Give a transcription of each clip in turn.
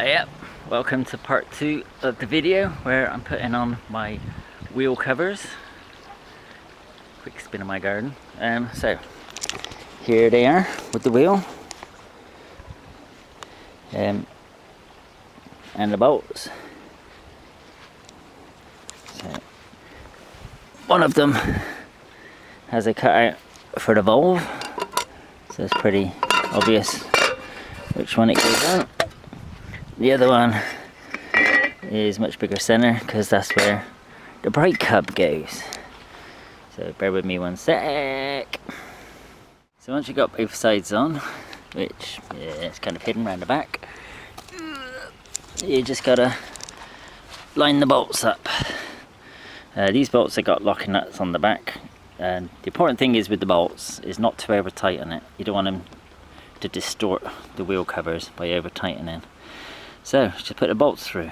Yep, welcome to part 2 of the video where I'm putting on my wheel covers. Quick spin of my garden. So here they are with the wheel and the bolts. So one of them has a cutout for the valve, so it's pretty obvious which one it goes on. The other one is much bigger center because that's where the brake hub goes. So bear with me one sec. So once you got both sides on, which it's kind of hidden around the back, you just gotta line the bolts up. These bolts have got locking nuts on the back, and the important thing is with the bolts is not to over tighten it. You don't want them to distort the wheel covers by over tightening. So just put the bolts through.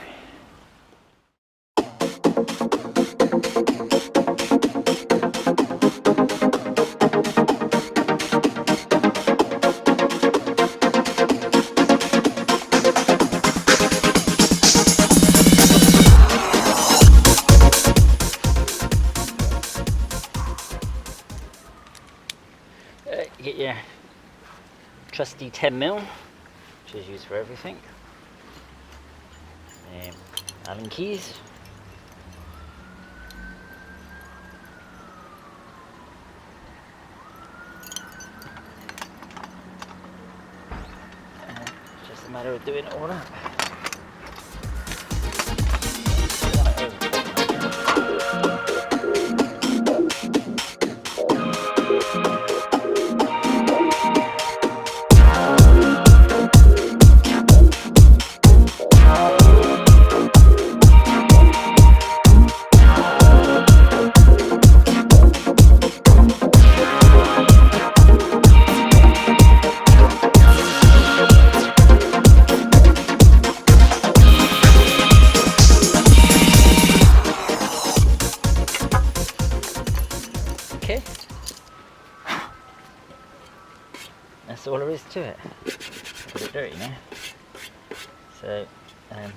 You get your trusty 10mm, which is used for everything. Allen keys. Just a matter of doing it all up. Okay, that's all there is to it. It's a bit dirty now, so I'm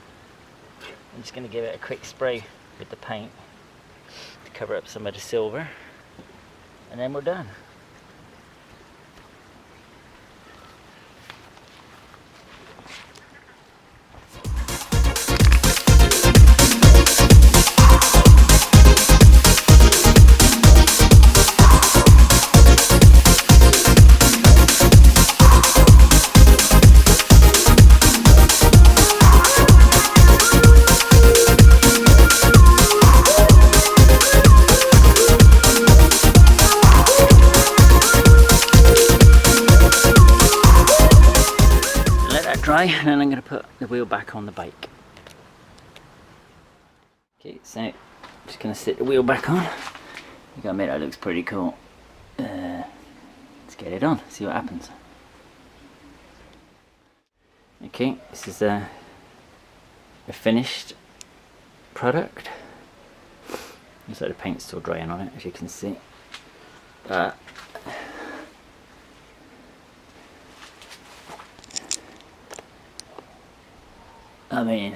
just going to give it a quick spray with the paint to cover up some of the silver, and then we're done. Dry, and then I'm going to put the wheel back on the bike. Okay, so I'm just going to sit the wheel back on. You gotta admit that looks pretty cool. Let's get it on, see what happens. Okay, this is a finished product. Looks like the paint's still drying on it, as you can see. I mean,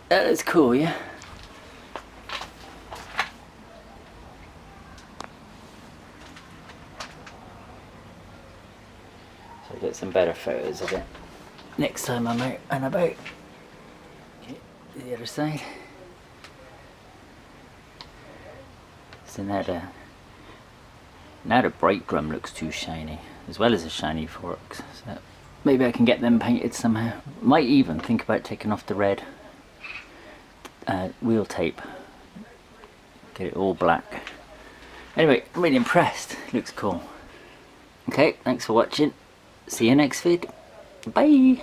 that is cool, yeah? So I'll get some better photos of it next time I'm out and about. Okay, the other side. So now the brake drum looks too shiny, as well as the shiny forks. So maybe I can get them painted somehow. Might even think about taking off the red wheel tape. Get it all black. Anyway, I'm really impressed. Looks cool. Okay, thanks for watching. See you next vid. Bye!